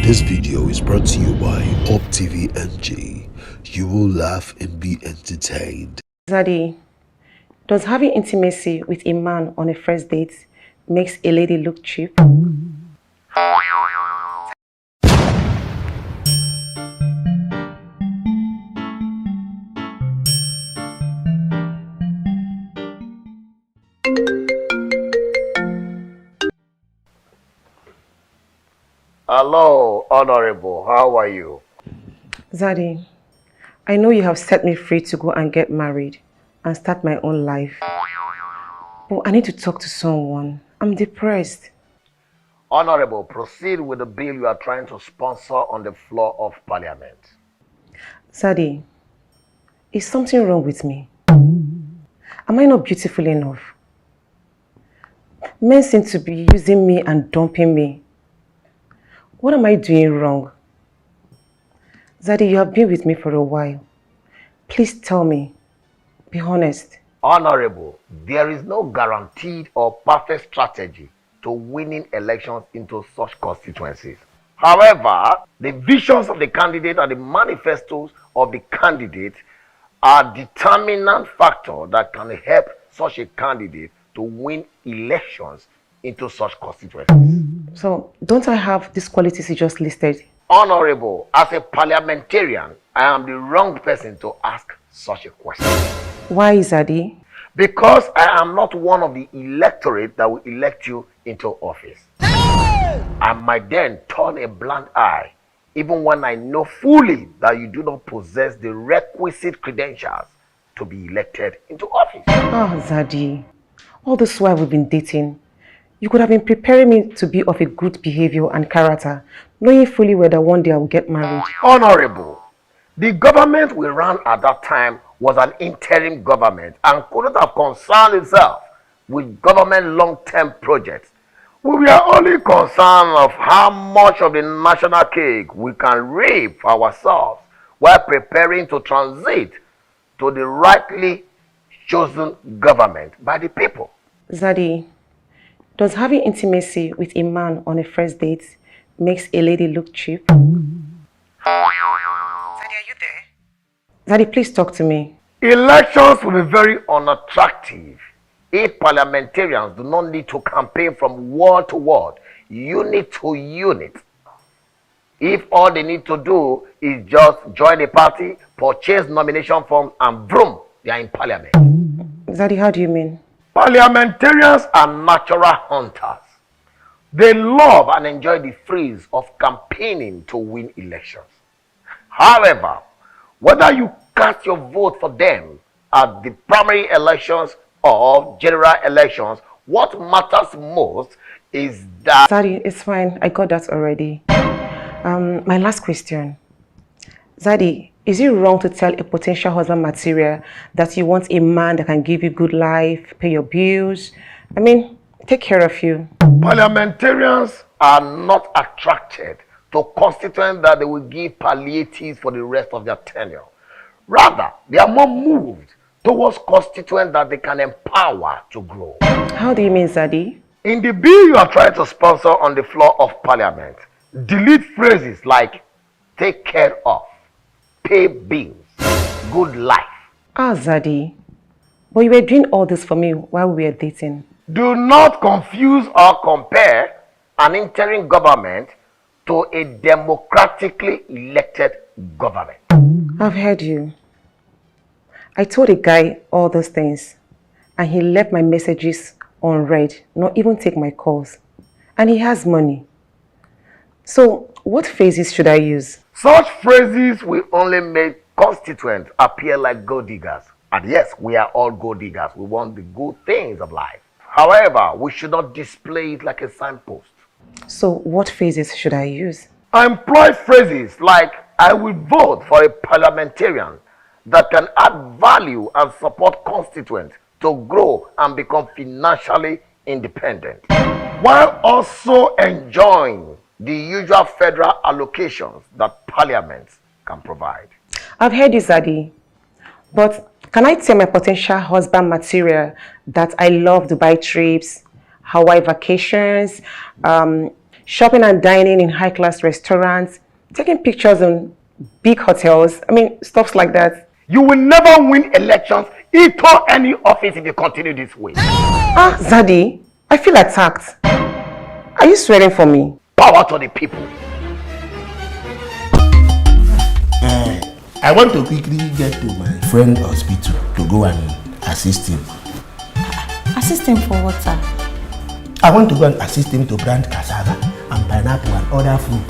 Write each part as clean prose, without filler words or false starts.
This video is brought to you by Up TV NG. You will laugh and be entertained. Zaddy, does having intimacy with a man on a first date makes a lady look cheap? Hello, Honorable. How are you? Zaddy, I know you have set me free to go and get married and start my own life. But I need to talk to someone. I'm depressed. Honorable, proceed with the bill you are trying to sponsor on the floor of Parliament. Zaddy, is something wrong with me? Am I not beautiful enough? Men seem to be using me and dumping me. What am I doing wrong? Zaddy, you have been with me for a while. Please tell me. Be honest. Honorable, there is no guaranteed or perfect strategy to winning elections into such constituencies. However, the visions of the candidate and the manifestos of the candidate are determinant factors that can help such a candidate to win elections into such constituencies. So, don't I have these qualities you just listed? Honorable, as a parliamentarian, I am the wrong person to ask such a question. Why, Zaddy? Because I am not one of the electorate that will elect you into office. I might then turn a blind eye, even when I know fully that you do not possess the requisite credentials to be elected into office. Oh, Zaddy, all this while we've been dating, you could have been preparing me to be of a good behavior and character, knowing fully well that one day I will get married. Honorable, the government we ran at that time was an interim government and couldn't have concerned itself with government long-term projects. We were only concerned of how much of the national cake we can reap for ourselves while preparing to transit to the rightly chosen government by the people. Zaddy, does having intimacy with a man on a first date makes a lady look cheap? Zaddy, are you there? Zaddy, please talk to me. Elections will be very unattractive if parliamentarians do not need to campaign from ward to ward, unit to unit. If all they need to do is just join a party, purchase nomination forms, and boom, they are in parliament. Zaddy, how do you mean? Parliamentarians are natural hunters. They love and enjoy the thrills of campaigning to win elections. However, whether you cast your vote for them at the primary elections or general elections, what matters most is that... Zaddy, it's fine. I got that already. My last question. Zaddy, is it wrong to tell a potential husband material that you want a man that can give you good life, pay your bills, take care of you? Parliamentarians are not attracted to constituents that they will give palliatives for the rest of their tenure. Rather, they are more moved towards constituents that they can empower to grow. How do you mean, Zaddy? In the bill you are trying to sponsor on the floor of Parliament, delete phrases like take care of, pay bills, good life. Ah, Zaddy, but you were doing all this for me while we were dating. Do not confuse or compare an interim government to a democratically elected government. I've heard you. I told a guy all those things, and he left my messages unread, not even take my calls. And he has money. So, what phrases should I use? Such phrases will only make constituents appear like gold diggers. And yes, we are all gold diggers. We want the good things of life. However, we should not display it like a signpost. So, what phrases should I use? Employ phrases like, I will vote for a parliamentarian that can add value and support constituents to grow and become financially independent, while also enjoying the usual federal allocations that parliaments can provide. I've heard you, Zaddy. But can I tell my potential husband material that I love Dubai trips, Hawaii vacations, shopping and dining in high-class restaurants, taking pictures in big hotels. I mean, stuff like that. You will never win elections into any office if you continue this way. Ah, Zaddy, I feel attacked. Are you swearing for me? Power to the people. I want to quickly get to my friend hospital to go and assist him. Assist him for what, sir? I want to go and assist him to plant cassava and pineapple and other food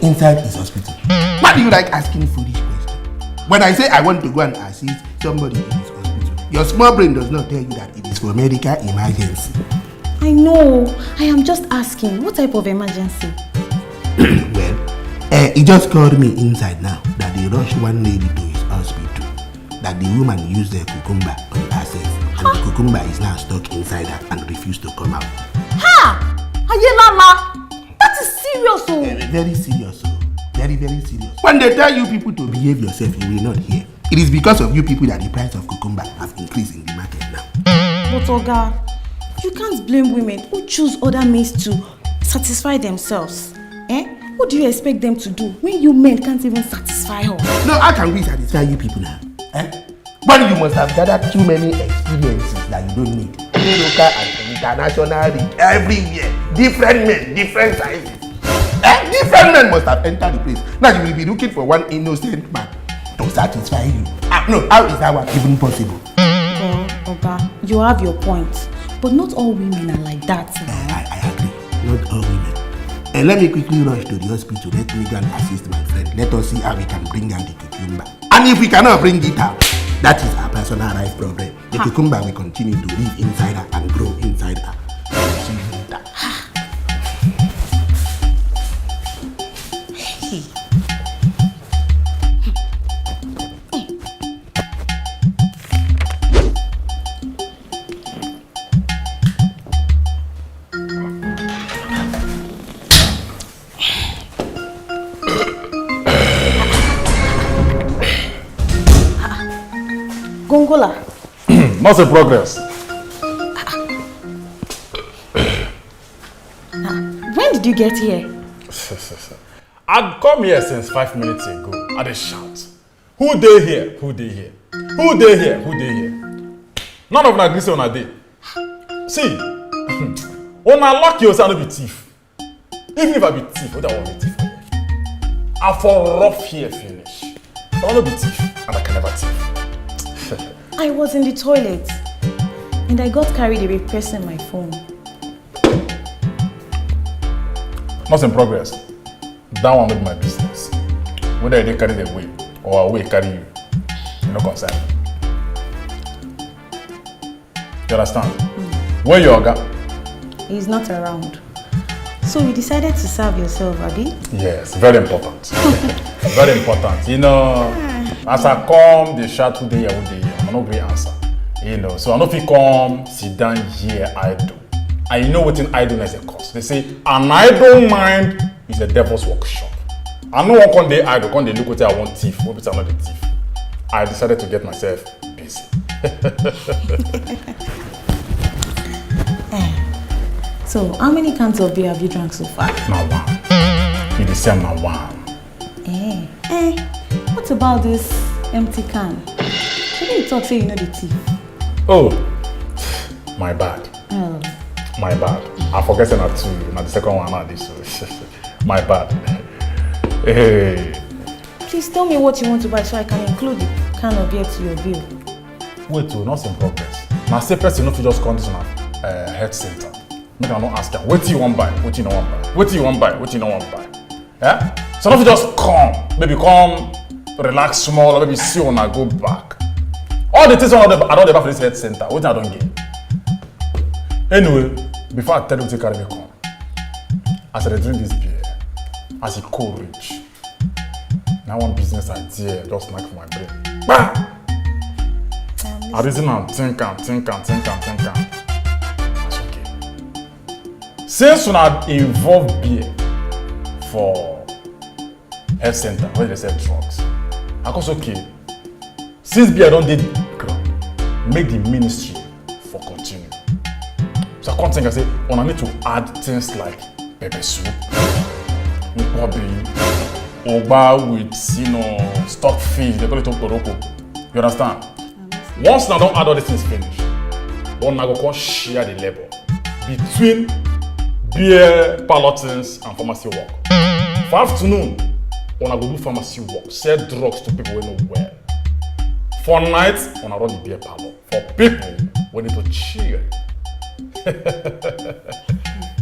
inside his hospital. Why do you like asking foolish questions? When I say I want to go and assist somebody in his hospital, your small brain does not tell you that it is for medical emergency. I know. I am just asking. What type of emergency? Well, he just called me inside now that they rushed one lady to his hospital. That the woman used the cucumber on herself. And the cucumber is now stuck inside her and refused to come out. Ha! Ayelala! That is serious, oh! Very serious, oh. Very, very serious. When they tell you people to behave yourself, you will not hear. It is because of you people that the price of cucumber have increased in the market now. But Oga, you can't blame women who choose other means to satisfy themselves. What do you expect them to do when you men can't even satisfy her? No, how can we satisfy you people now? But you must have gathered too many experiences that you don't need. Local and international, everywhere. Different men, different sizes. Different men must have entered the place. Now you will be looking for one innocent man to satisfy you. No, how is that one even possible? Oga, you have your point. But not all women are like that. I agree. Not all women. Let me quickly rush to the hospital. Let me go and assist my friend. Let us see how we can bring out the cucumber. And if we cannot bring it out, that is our personal life problem. The cucumber will continue to live inside her and grow inside her. Gongola. Not in progress. When did you get here? I'd come here since 5 minutes ago. I'd shout. Who they here? Who they here? Who they here? Who they here? None of them agree on a day. See, when I lock you, I'll be thief. Even if I be thief, what I want to be thief? I for rough here finish. I want to be thief, and I can never thief. I was in the toilet and I got carried away pressing my phone. Not in progress. That one will be my business. Whether they carry the way or I carry you, you're not concerned. You understand? Where your guy? He's not around. So you decided to serve yourself, Abi? Yes, very important. Very important. You know, as I come, they shout who they are, I'm not going to answer. You know, so I know if you come, sit down here, idle. And you know what in idleness is a cost. They say, an idle mind is a devil's workshop. I know one can they idle, can they look what I want thief, what I'm not a thief. I decided to get myself busy. So, how many cans of beer have you drunk so far? Now one. You the same now one. What about this empty can? Shouldn't you talk say you know the tea? Oh, my bad. Oh. My bad. I forget that two. Now the second one, not this. My bad. Hey. Please tell me what you want to buy so I can include the can of beer to your bill. Wait, not in progress. Now, say person if you just come to my health center. Make I not ask you. What do you want buy? What do you not want buy? What do you want buy? What do you not want buy? Yeah? So if you just come, maybe come, relax small, or maybe see when I go back. All the things I don't have for this health center. What I don't get. Anyway, before I tell you what you carry me come, as I drink this beer, as a cold rich, now one business idea just like for my brain. Bah! I reason and think. That's okay. Since when I involve beer for health center where they sell drugs, I was okay. Since beer don't did ground, make the ministry for continue. So I can't think I say, I need to add things like pepper soup, nkwobi, ogba with, stock fish, they call it okoroko. You understand? Once now don't add all these things finish, one now go share the labor between beer, palotins, and pharmacy work. For afternoon, one go do pharmacy work, sell drugs to people who know well. For night, one run the beer parlor. For people who need to chill.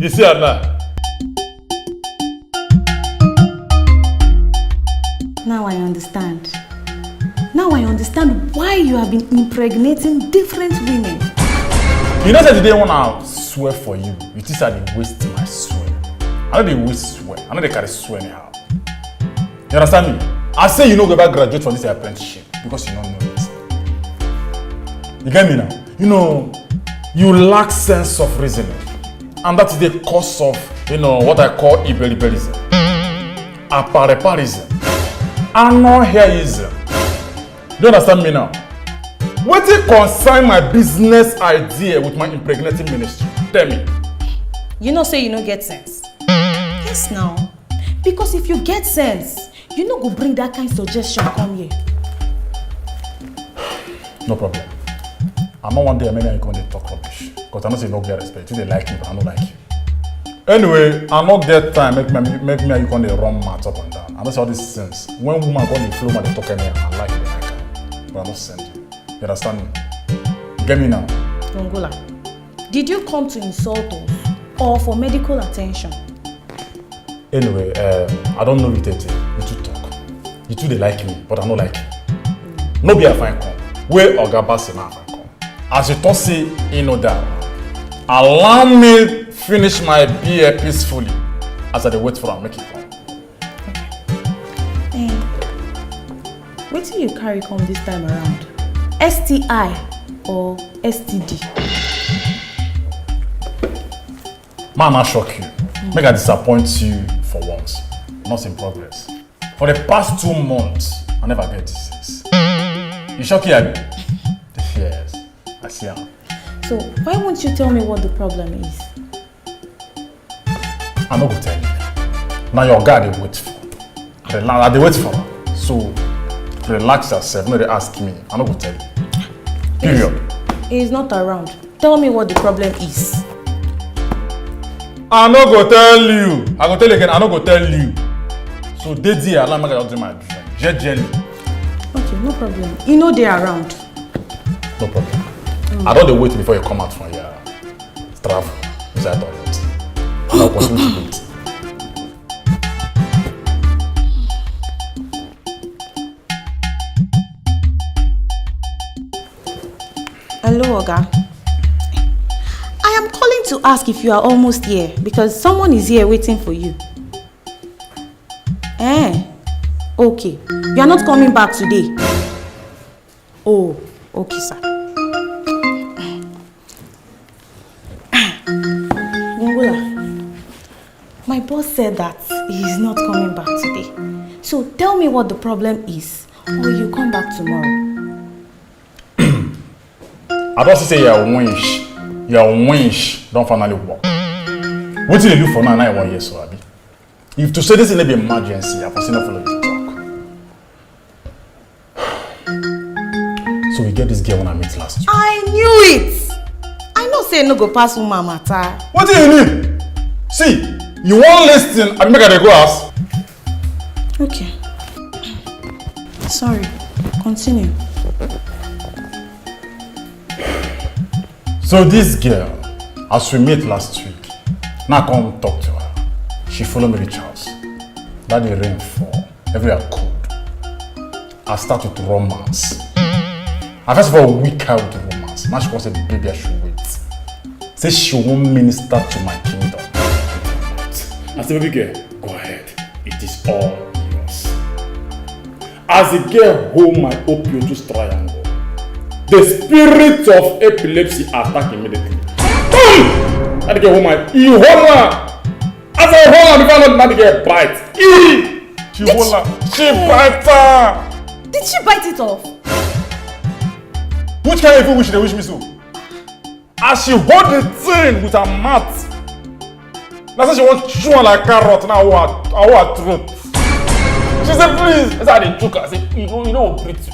You see Anna? Now I understand. Now I understand why you have been impregnating different women. You know that the day when I swear for you, you think I dey waste my swear. I know they waste swear. I know they carry swear anyhow. You understand me? I say you no go ever graduate from this apprenticeship because you don't know it. You get me now? You know, you lack sense of reasoning. And that is the cause of, what I call iberiberism, apareparism, anoheism. Do you understand me now? What it concern my business idea with my impregnating ministry? Tell me. You know say you no get sense. Yes now. Because if you get sense, you no go bring that kind of suggestion come here. No problem. I'm not one day I come and talk rubbish. Because I know say you no get respect. You they like me, but I don't like you. Anyway, I not get time make me and you come dey run mouth up and down. I know say all these things. When woman go dey flow, man they talk anyhow. I like it. But I don't send you. You understand me? You get me now? Dongola, did you come to insult us or for medical attention? Anyway, I don't know you, Tete. You two talk. You two they like me, but I don't like you. No be a fine come. Where Oga Bassey na fine come. As you talk say, you know that. Allow me finish my beer peacefully as I dey wait for am make it come. What do you carry come this time around? STI or STD? Man, I shock you. Make I disappoint you for once. Not in progress. For the past 2 months, I never get disease. You shock you, Abby? Yes, I see her. So why won't you tell me what the problem is? I'm not going to tell you. Now your guy they wait for. They wait for her. So relax yourself. No, they ask me. I'm not going to tell you. Period. He is not around. Tell me what the problem is. I'm not going to tell you. I go tell you again. I'm not going to tell you. So they did allow me to do my dream. Jelly. Okay, no problem. You know they're around. No problem. I don't wait before you come out from your travel. Inside toilet. I'll continue to wait. Hello, Oga. I am calling to ask if you are almost here because someone is here waiting for you. Okay. You are not coming back today. Oh, okay, sir. My boss said that he is not coming back today. So tell me what the problem is, or you come back tomorrow. I don't say your winch don't finally work. What do you do for now? I want yes, so Abi. If to say this is an emergency, I can not follow you talk. So we get this girl when I met last year. I knew it. I know say no go pass woman matter. What do you mean? See, you won't listen. I make her go ask. Okay. Sorry. Continue. So this girl, as we met last week, now I come talk to her. She follow me reach house. That the rain fall, everywhere cold. I start with romance. I first of all weak out with romance. Now she wants to say, baby, I should wait. Say she won't minister to my kingdom. I said, baby girl, go ahead. It is all yours. As the girl hold my opioid triangle, the spirit of epilepsy attack immediately. Boom! That girl hold my hold her. As I hold her, before not the girl bite. She hold her. She bite her. Did she bite it off? Which kind of food wish they wish me so? As she hold the thing with her mouth, Now say she want chew her like carrot now our throat. She said, please. I said, I dey joke. I said, you know breathe.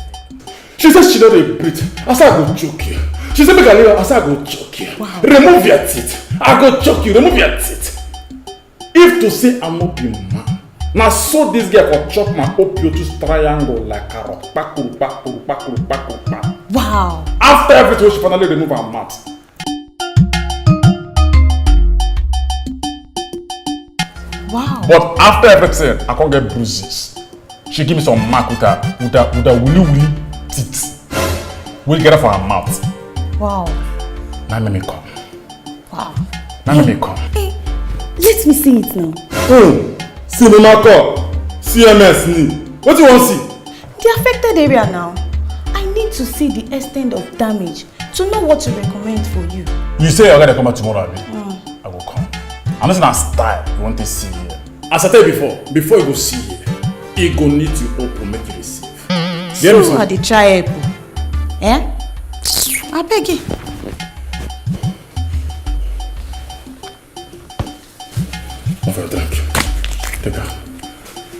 She said she don't dey breathe. I said, I go choke you. She said, make I leave her. I said, I go choke you. Wow. Remove your teeth. I go choke you. Remove your teeth. If to say I'm not being man, now so this girl can chop my opioid triangle like carrot. Pakuru, pakuru, pakuru, pakuru, pakuru. Wow. After everything, she finally remove her mouth. Wow. But after everything, I can't get bruises. She give me some mark with her woolly teeth. We'll get her from her mouth. Wow. Now let me come. Wow. Now let me come. Hey, let me see it now. Cinema call. CMS ni. What do you want to see? The affected area now. I need to see the extent of damage to know what to recommend for you. You say you're going to come back tomorrow, Abi? I will come. I'm not saying style you want to see here. As I tell you before you go see here, you go need to open, make you receive. So I dey try help. Eh? I beg you. One for your drink. Take her.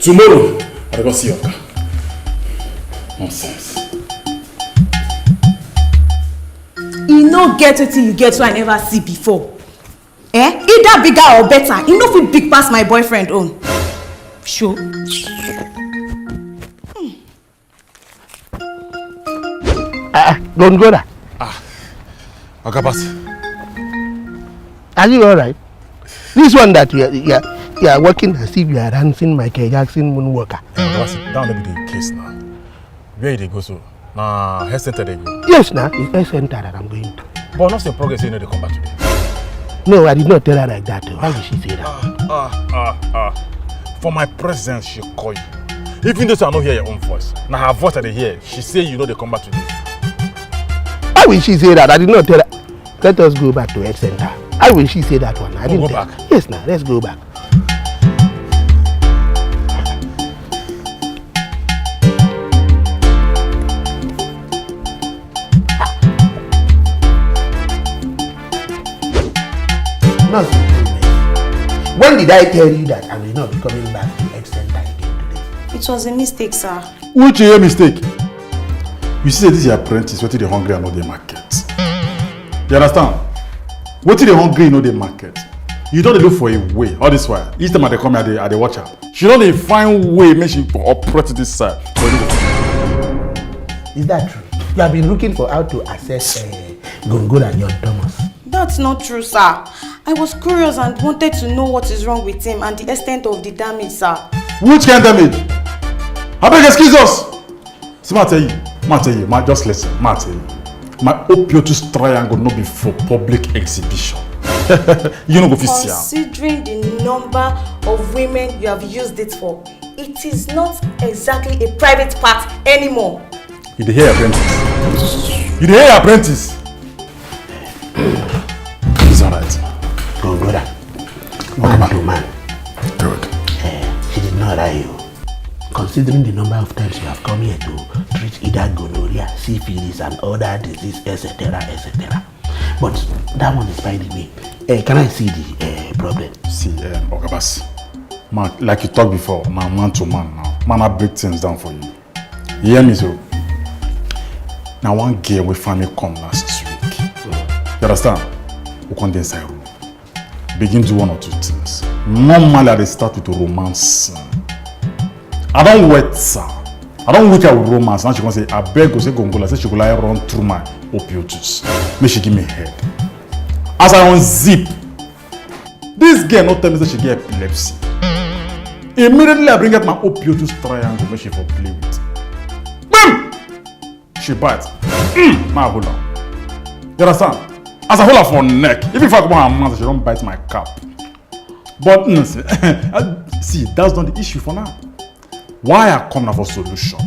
Tomorrow, I'll go see your car. Nonsense. You no get wetin you get what I never see before. Eh? Either bigger or better. You no fit big pass my boyfriend own. Sure. Don't go there. Okay, boss. Are you alright? This one that you are working as if you are dancing Michael Jackson moonwalker. Boss, that will be the case now. Where they go so? Nah, health center they go. Yes, now it's health center that I'm going to. But not in progress, you know they come back today. No, I did not tell her like that. Why did she say that? For my presence, she call you. Even though I don't hear your own voice. Now her voice that they hear, she say you know they come back today. Why will she say that? I did not tell her. Let us go back to health center. Why will she say that one? I didn't go tell back. her. Yes, now let's go back. When did I tell you that I will not be coming back to health center again today? It was a mistake, sir. Which is a mistake? You see, this is your apprentice, what they hungry and not the market. You understand? What they hungry and not the market. You don't look for a way. All this while, each time they come here, they watch her. She don't find way, make she operate this side. Is that true? You have been looking for how to access Gongola and John Thomas. That's not true, sir. I was curious and wanted to know what is wrong with him and the extent of the damage, sir. Which kind of damage? I beg excuse us. See, I tell you, just listen. I tell you, my opioid triangle not be for public exhibition. You know go fit see. Considering the number of women you have used it for, it is not exactly a private part anymore. You dey hear apprentice? You dey hear apprentice? It's alright. Go, brother. Man to man. Good. She did not lie you. Considering the number of times you have come here to treat either gonorrhea, syphilis, and other disease, etc., etc. But that one is by the way. Can I see the problem? See, Okabas, man, like you talked before, man to man now. Man, I break things down for you. You hear me, so? Now, one girl we finally come last week. You understand? We come inside room. Begin to one or two things. Normally, they start with a romance. I don't wait, sir. I don't wait with romance. Now she gonna say, I beg go say Gongola, say she go like run through my opioids. Make she give me head. As I unzip, this girl not tell me that she get epilepsy. Immediately I bring out my opioid triangle, make she for play with. Boom! She bites. My hold on. You understand? As I hold her for neck, even if I come on her mouth, she don't bite my cap. But no, see, that's not the issue for now. Why I come now for solution?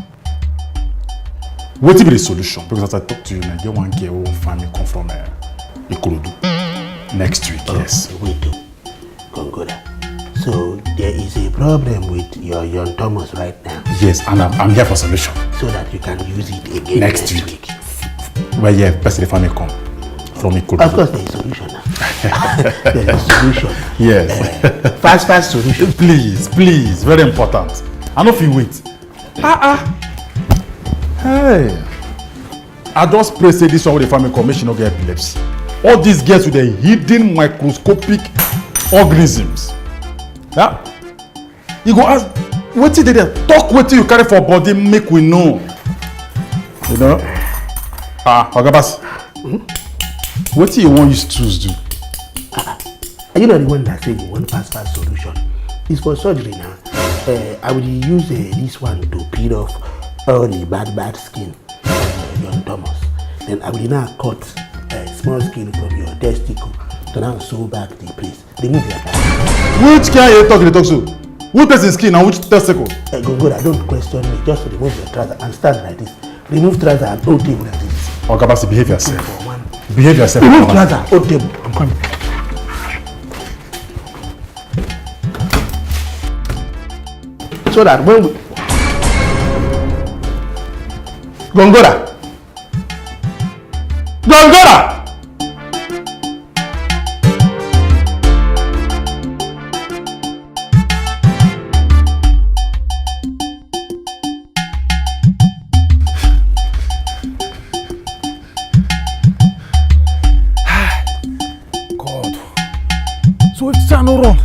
What will be the solution? Because as I talk to you, I get one girl who will find me come from Ikorodu next week. Yes. Wait, Gongola. So there is a problem with your young Thomas right now. Yes, and I'm here for solution. So that you can use it again next week. Well, yeah, best if I may come from Ikorodu. Of course, there is a solution now. There's a solution. Yes. Fast solution. Please, very important. I know if you wait. Hey. I just pray say this one with the family commission no get epilepsy. All these girls with the hidden microscopic organisms. Yeah? You go ask, what did they talk what you carry for body, make we know. You know? Ogabas. What do you want you to do? Are you not the one that said you want fast solution? It's for surgery now. I will use this one to peel off all the bad skin from your Thomas. Then I will now cut small skin from your testicle to now sew back the place. Remove your back. Which can you talk so? Which person's skin and which testicle? Gongola, don't question me. Just remove your trouser and stand like this. Remove trouser and hold table like this. Ogabasi, behave yourself. Behave yourself. Remove trouser, hold table. I'm coming. So that when we... Gongola! God. So it's no wrong.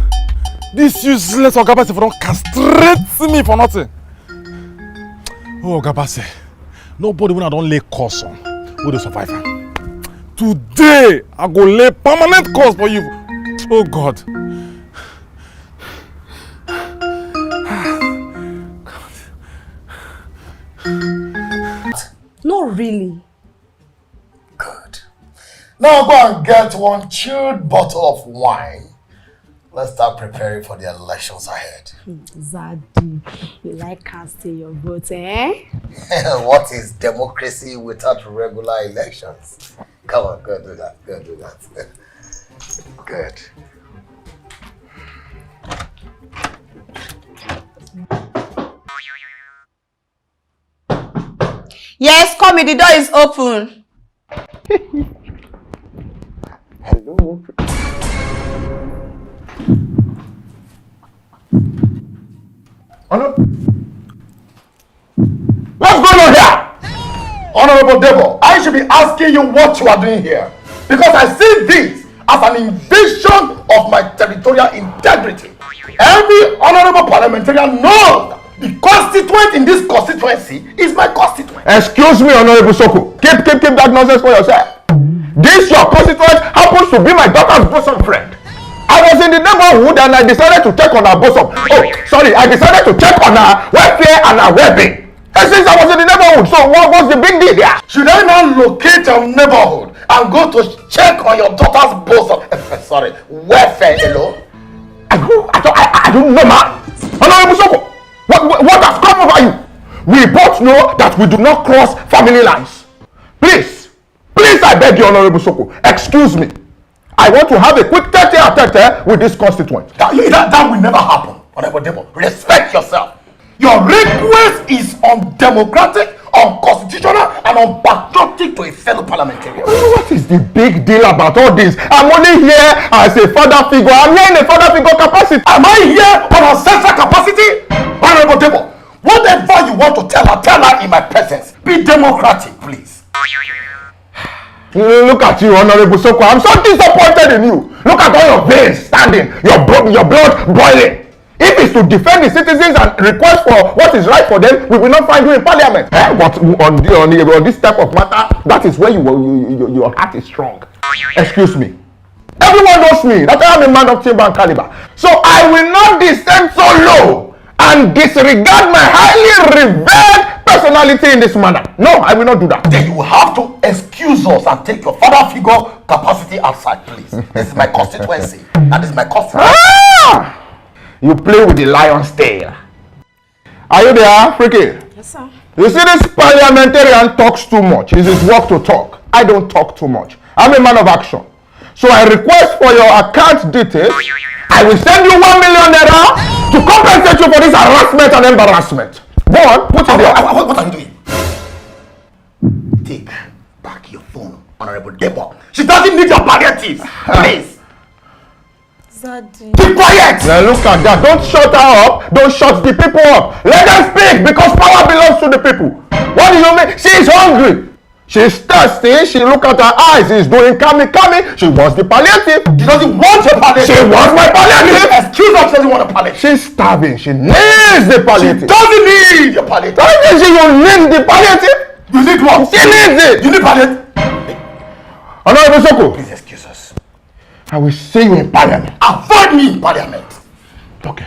This useless Ogabase for don't castrate me for nothing. Oh Ogabase. Nobody when I don't lay curse on will they survive. Today I go lay permanent curse for you. Oh God. Not really. Good. Now go and get one chilled bottle of wine. Let's start preparing for the elections ahead. Zaddy, you like casting your vote, eh? What is democracy without regular elections? Come on, go do that. Good. Yes, come in, the door is open. Hello. What's going on here? Honorable Debo, I should be asking you what you are doing here. Because I see this as an invasion of my territorial integrity. Every honorable parliamentarian knows the constituent in this constituency is my constituent. Excuse me, Honorable Soko. Keep that nonsense for yourself. This your constituent happens to be my daughter's bosom friend. I was in the neighborhood and I decided to check on her bosom. I decided to check on her welfare and her well-being. And since I was in the neighborhood, so what's the big deal there? Should I now locate your neighborhood and go to check on your daughter's bosom? Welfare alone? I don't know, man. Honorable Soko, what has come over you? We both know that we do not cross family lines. Please, I beg you, Honorable Soko, excuse me. I want to have a quick tete-a-tete with this constituent. That will never happen, Honorable Debo. Respect yourself. Your request is undemocratic, unconstitutional, and unpatriotic to a fellow parliamentarian. What is the big deal about all this? I'm only here as a father figure. I'm here in a father figure capacity. Am I here on ancestral capacity? Honorable Debo, whatever you want to tell her in my presence. Be democratic, please. Look at you, Honorable Soko. I'm so disappointed in you. Look at all your veins standing, your blood boiling. If it's to defend the citizens and request for what is right for them, we will not find you in parliament. But on this type of matter, that is where your heart is strong. Excuse me. Everyone knows me that I am a man of timber and caliber. So I will not descend so low and disregard my highly revered personality in this manner. No, I will not do that. Then you will have to excuse us and take your father figure capacity outside, please. This is my constituency. And this is my constituency. You play with the lion's tail. Are you there, Freaky? Yes, sir. You see, this parliamentarian talks too much. It's his work to talk. I don't talk too much. I'm a man of action. So I request for your account details. I will send you 1 million naira to compensate you for this harassment and embarrassment. Go on, put it there. What are you doing? Take back your phone. Honorable Debo. She doesn't need your palliative. Please. Zaddy. Keep quiet! Now look at that. Don't shut her up. Don't shut the people up. Let them speak because power belongs to the people. What do you mean? She is hungry. She's thirsty. She look at her eyes. She's doing kami. She wants the palliative. She doesn't want your palliative. She wants my palliative. Excuse her, she doesn't want a palliative. She's starving. She needs the palliative. She doesn't need your palliative. I think she will need the palliative. You need what? She needs it. You need palliative. Honorable Soko. Please excuse us. I will see you in parliament. Avoid me in parliament. Okay.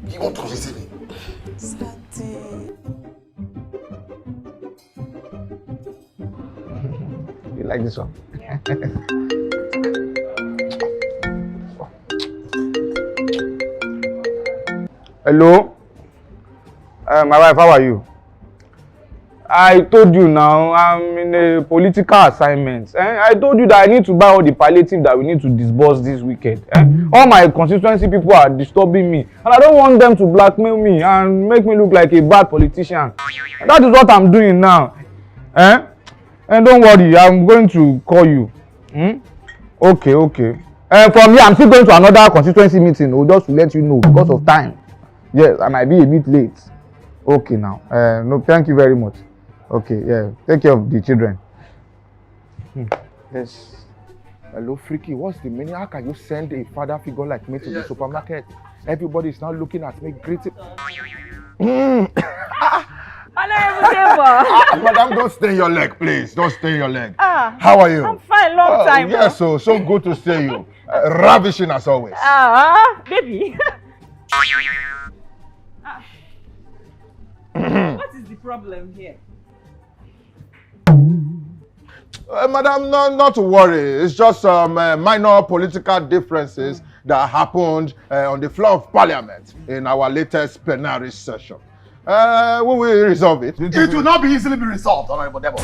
You want to receive me? Zaddy. You like this one? Hello? My wife, how are you? I told you now, I'm in a political assignment. I told you that I need to buy all the palliative that we need to disburse this weekend. All my constituency people are disturbing me, and I don't want them to blackmail me and make me look like a bad politician. And that is what I'm doing now. And don't worry, I'm going to call you. Okay. From here, I'm still going to another constituency meeting, just to let you know because of time. Yes, I might be a bit late. Okay now. No, thank you very much. Okay, yeah. Take care of the children. Yes. Hello, Freaky. What's the meaning? How can you send a father figure like me to the supermarket? Everybody is now looking at me, greeting. Madam, don't stay your leg, please. Don't stay your leg. How are you? I'm fine, long time. Yes, so good to see you. Ravishing as always. Baby. What is the problem here? Madam, not to worry. It's just minor political differences that happened on the floor of Parliament in our latest plenary session. We will resolve it. It will not be easily be resolved, Honorable Debo.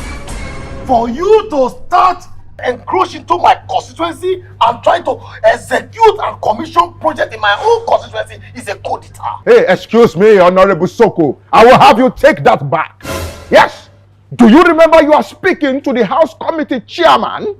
For you to start encroach into my constituency and trying to execute and commission project in my own constituency is a coup d'etat. Hey, excuse me, Honorable Soko. I will have you take that back. Yes. Do you remember you are speaking to the House Committee Chairman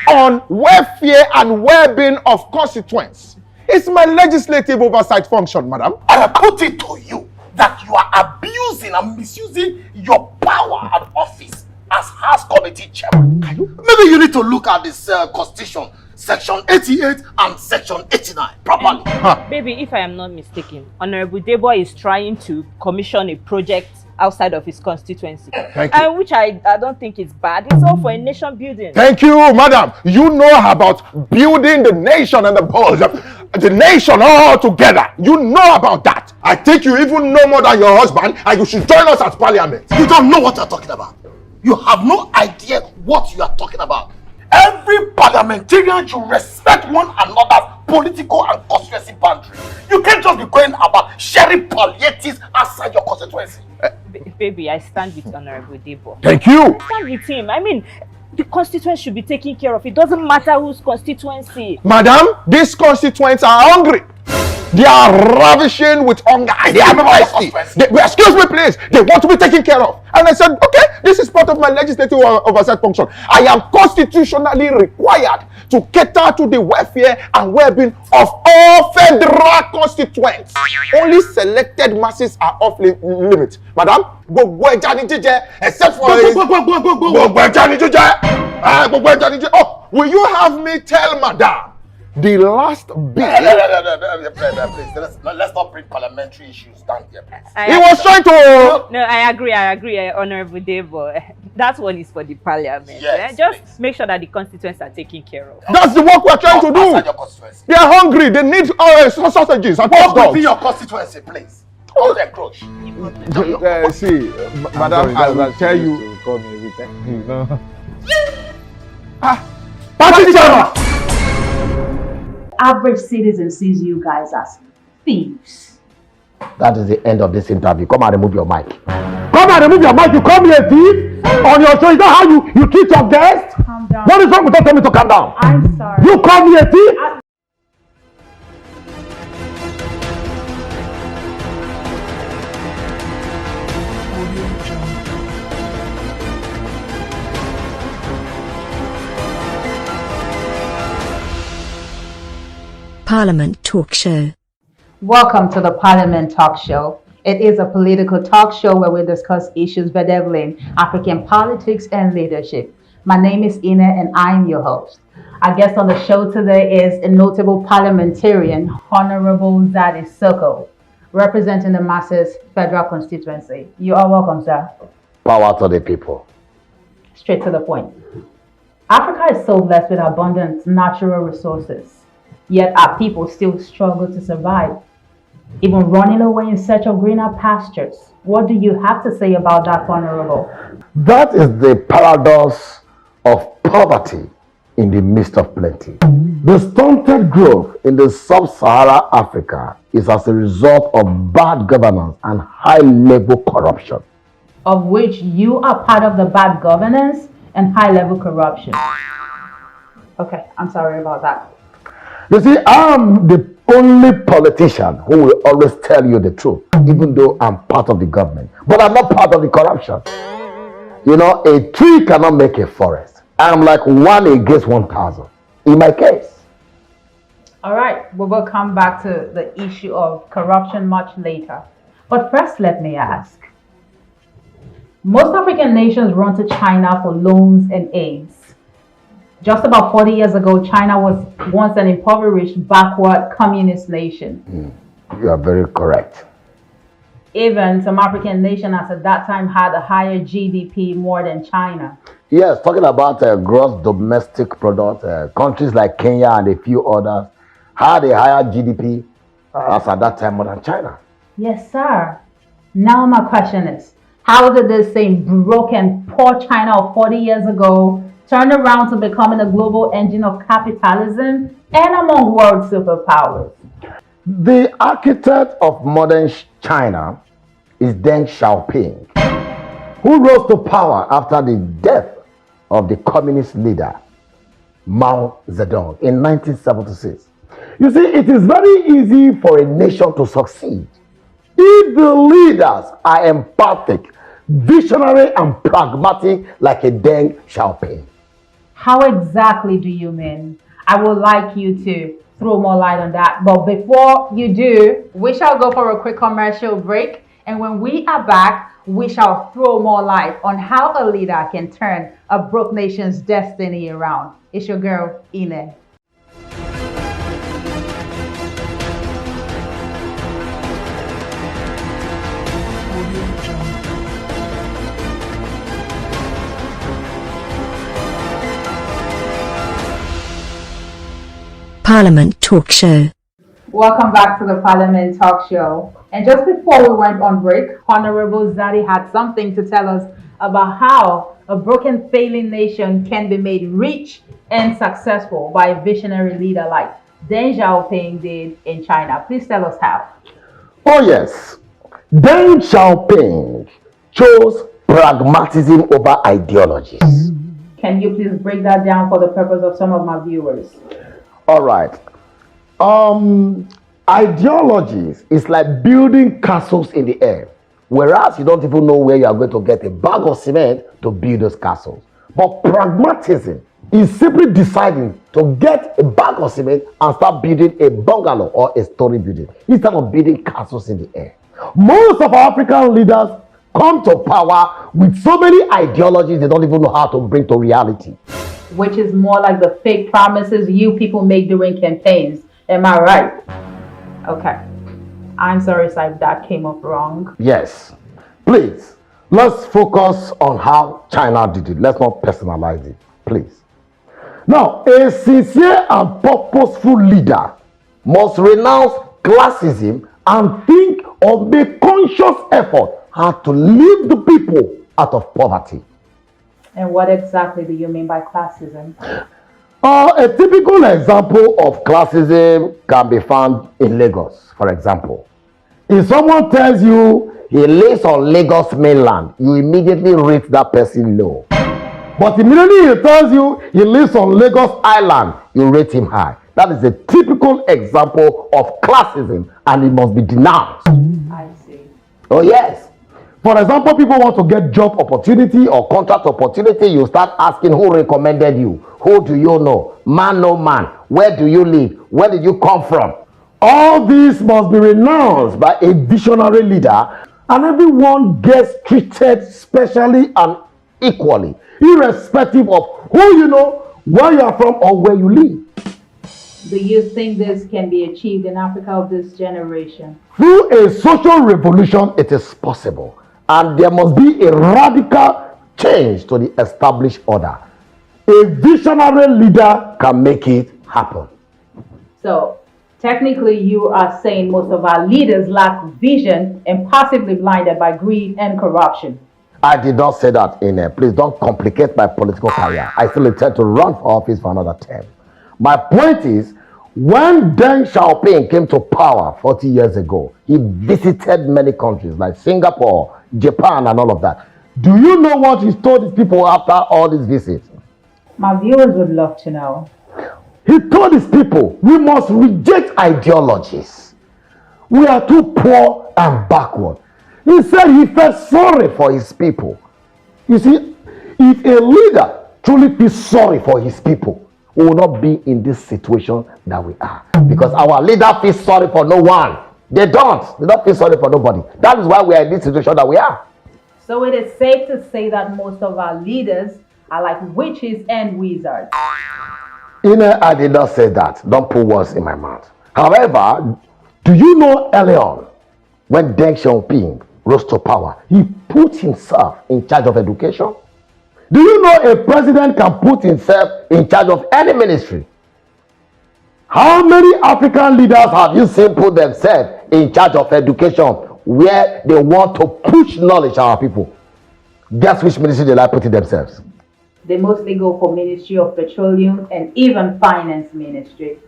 on welfare and well-being of constituents? It's my legislative oversight function, madam. I put it to you that you are abusing and misusing your power and office as House Committee Chairman. Maybe you need to look at this Constitution, Section 88 and Section 89 properly. Baby, if I am not mistaken, Honorable Debo is trying to commission a project outside of his constituency. Thank you. Which I don't think is bad. It's all for a nation building. Thank you, madam. You know about building the nation and the nation all together. You know about that. I think you even know more than your husband, and you should join us at Parliament. You don't know what you're talking about. You have no idea what you are talking about. Every parliamentarian should respect one another's political and constituency boundary. You can't just be going about sharing palliatives outside your constituency. Baby, I stand with Honorable Debo. Thank you. I stand with him. I mean, the constituents should be taken care of. It doesn't matter whose constituency. Madam, these constituents are hungry. They are ravishing with hunger. They are thirsty. Excuse me, please. They want to be taken care of. And I said, okay, this is part of my legislative oversight function. I am constitutionally required to cater to the welfare and well-being of all federal constituents. Only selected masses are off limits. Madam, except for... Oh, will you have me tell Madam the last bill? Please, let's not bring parliamentary issues down here, please. He was trying to... No, I agree, Honorable Debo. That one is for the parliament. Yes, just please. Make sure that the constituents are taken care of. That's the work we're trying to do. They are hungry. They need sausages and hot dogs. Within your constituency, please. Don't encroach. See, madam, I will tell you. Call me every time. Party chairman! Average citizen sees you guys as thieves. That is the end of this interview. Come and remove your mic. Come and remove your mic. You call me a thief on your show. Is that how you treat your guests? Calm down. What is wrong with you? Tell me to calm down. I'm sorry. You call me a thief? Parliament Talk Show. Welcome to the Parliament Talk Show. It is a political talk show where we discuss issues bedeviling African politics and leadership. My name is Ina and I'm your host. Our guest on the show today is a notable parliamentarian, Honorable Zinny Soko, representing the Masses Federal Constituency. You are welcome, sir. Power to the people. Straight to the point. Africa is so blessed with abundant natural resources, yet our people still struggle to survive, even running away in search of greener pastures. What do you have to say about that, Honorable? That is the paradox of poverty in the midst of plenty. The stunted growth in the sub-Saharan Africa is as a result of bad governance and high-level corruption. Of which you are part of the bad governance and high-level corruption. Okay, I'm sorry about that. You see, I'm the only politician who will always tell you the truth, even though I'm part of the government. But I'm not part of the corruption. You know, a tree cannot make a forest. I'm like 1 against 1,000 in my case. All right, we will come back to the issue of corruption much later. But first, let me ask. Most African nations run to China for loans and aids. Just about 40 years ago, China was once an impoverished, backward communist nation. You are very correct. Even some African nations at that time had a higher GDP more than China. Yes, talking about gross domestic product, countries like Kenya and a few others had a higher GDP as at that time more than China. Yes, sir. Now my question is, how did this same broken, poor China of 40 years ago turn around to becoming a global engine of capitalism and among world superpowers? The architect of modern China is Deng Xiaoping, who rose to power after the death of the communist leader Mao Zedong in 1976. You see, it is very easy for a nation to succeed if the leaders are empathic, visionary, and pragmatic like a Deng Xiaoping. How exactly do you mean? I would like you to throw more light on that. But before you do, we shall go for a quick commercial break. And when we are back, we shall throw more light on how a leader can turn a broke nation's destiny around. It's your girl, Ine. Parliament Talk Show. Welcome back to the Parliament Talk Show. And just before we went on break, Honorable Zinny had something to tell us about how a broken, failing nation can be made rich and successful by a visionary leader like Deng Xiaoping did in China. Please tell us how. Oh yes, Deng Xiaoping chose pragmatism over ideologies. Can you please break that down for the purpose of some of my viewers? All right. Ideologies is like building castles in the air, whereas you don't even know where you are going to get a bag of cement to build those castles. But pragmatism is simply deciding to get a bag of cement and start building a bungalow or a story building instead of building castles in the air. Most of our African leaders come to power with so many ideologies they don't even know how to bring to reality. Which is more like the fake promises you people make during campaigns. Am I right? Okay. I'm sorry if that came up wrong. Yes. Please, let's focus on how China did it. Let's not personalize it. Please. Now, a sincere and purposeful leader must renounce classism and think of the conscious effort how to lift the people out of poverty. And what exactly do you mean by classism? A typical example of classism can be found in Lagos, for example. If someone tells you he lives on Lagos mainland, you immediately rate that person low. But immediately he tells you he lives on Lagos Island, you rate him high. That is a typical example of classism and it must be denounced. I see. Oh yes. For example, people want to get job opportunity or contract opportunity, you start asking who recommended you, who do you know, man no man. Where do you live? Where did you come from? All this must be renounced by a visionary leader, and everyone gets treated specially and equally, irrespective of who you know, where you are from, or where you live. Do you think this can be achieved in Africa of this generation? Through a social revolution, it is possible, and there must be a radical change to the established order. A visionary leader can make it happen. So, technically, you are saying most of our leaders lack vision and possibly blinded by greed and corruption. I did not say that, Please don't complicate my political career. I still intend to run for office for another term. My point is, when Deng Xiaoping came to power 40 years ago, he visited many countries like Singapore, Japan, and all of that. Do you know what he told his people after all these visits? My viewers would love to know. He told his people, we must reject ideologies. We are too poor and backward. He said he felt sorry for his people. You see, if a leader truly feels sorry for his people, we will not be in this situation that we are. Because our leader feels sorry for no one. They don't feel sorry for nobody. That is why we are in this situation that we are. So it is safe to say that most of our leaders are like witches and wizards. I did not say that. Don't put words in my mouth. However, do you know early on, when Deng Xiaoping rose to power, he put himself in charge of education? Do you know a president can put himself in charge of any ministry? How many African leaders have you seen put themselves in charge of education where they want to push knowledge to our people? Guess which ministry they like putting themselves? They mostly go for Ministry of Petroleum and even Finance Ministry.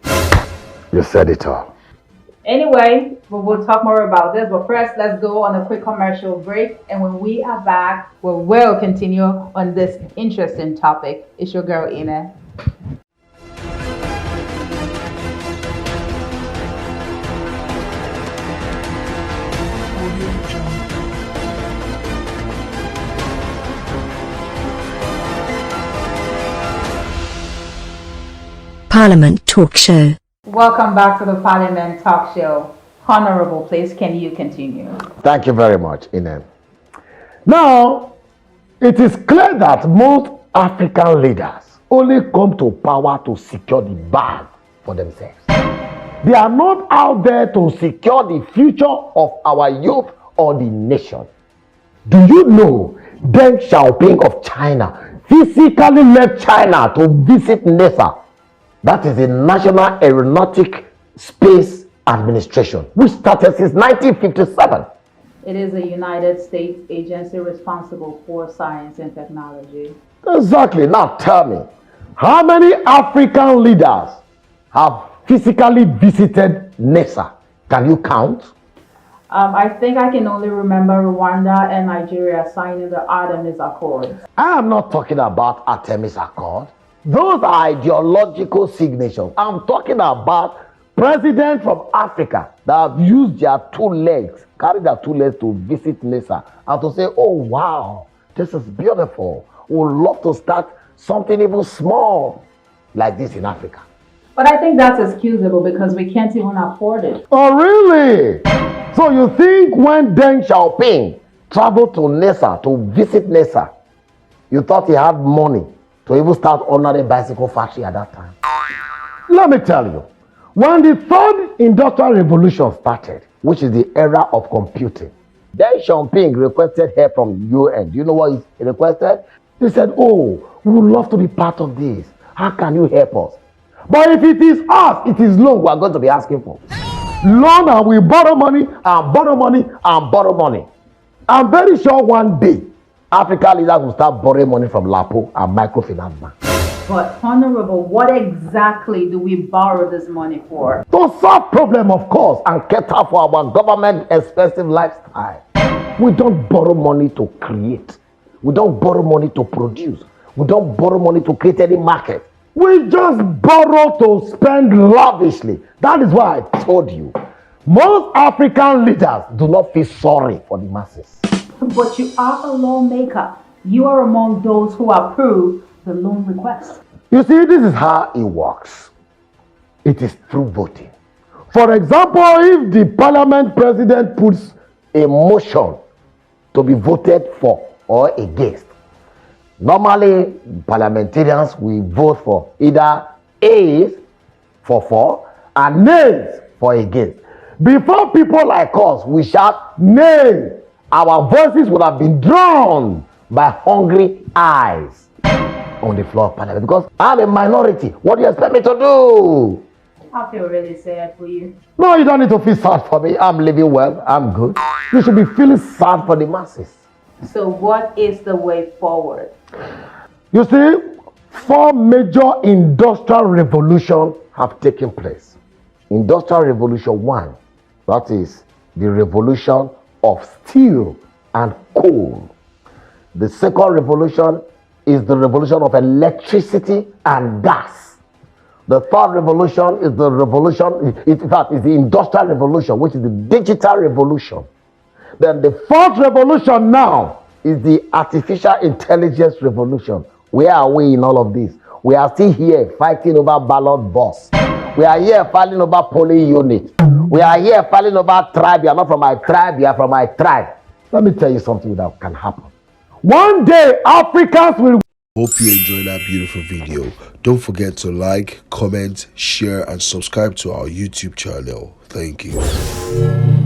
You said it all. Anyway, we'll talk more about this, but first let's go on a quick commercial break, and when we are back, we will continue on this interesting topic. It's your girl, Ina. Parliament Talk Show. Welcome back to the Parliament Talk Show. Honorable, please, can you continue? Thank you very much, Inem. Now, it is clear that most African leaders only come to power to secure the bag for themselves. They are not out there to secure the future of our youth or the nation. Do you know Deng Xiaoping of China physically left China to visit NASA? That is the National Aeronautic Space Administration, which started since 1957. It is a United States agency responsible for science and technology. Exactly. Now tell me, how many African leaders have physically visited NASA? Can you count? I think I can only remember Rwanda and Nigeria signing the Artemis Accords. I am not talking about Artemis Accord. Those are ideological signatures. I'm talking about presidents from Africa that have used their two legs, carried their two legs to visit NASA and to say, oh wow, this is beautiful. We would love to start something even small like this in Africa. But I think that's excusable because we can't even afford it. Oh really? So you think when Deng Xiaoping traveled to NASA to visit NASA, you thought he had money to even start another bicycle factory at that time? Let me tell you, when the third industrial revolution started, which is the era of computing, Deng Xiaoping requested help from UN. Do you know what he requested? He said, oh, we would love to be part of this. How can you help us? But if it is us, it is loan we are going to be asking for. Loan, and we borrow money and borrow money and borrow money. I'm very sure one day, African leaders will start borrowing money from Lapo and microfinance bank. But Honorable, what exactly do we borrow this money for? To solve problem, of course, and cater for our government expensive lifestyle. We don't borrow money to create. We don't borrow money to produce. We don't borrow money to create any market. We just borrow to spend lavishly. That is why I told you, most African leaders do not feel sorry for the masses. But you are a lawmaker. You are among those who approve the loan request. You see, this is how it works. It is through voting. For example, if the parliament president puts a motion to be voted for or against, normally parliamentarians will vote for either A's for and nays for against. Before people like us, we shout nay, our voices would have been drowned by hungry eyes on the floor of parliament, because I'm a minority. What do you expect me to do? I feel really sad for you. No, you don't need to feel sad for me. I'm living well. I'm good. You should be feeling sad for the masses. So what is the way forward? You see, 4 major industrial revolutions have taken place. Industrial Revolution 1, that is the revolution of steel and coal. The second revolution is the revolution of electricity and gas. The third revolution is the revolution, in fact, is the industrial revolution, which is the digital revolution. Then the fourth revolution now is the artificial intelligence revolution. Where are we in all of this? We are still here fighting over ballot box. We are here fighting over polling unit. We are here fighting over tribe. You are not from my tribe, you are from my tribe. Let me tell you something that can happen. One day, Africans will... Hope you enjoyed that beautiful video. Don't forget to like, comment, share, and subscribe to our YouTube channel. Thank you.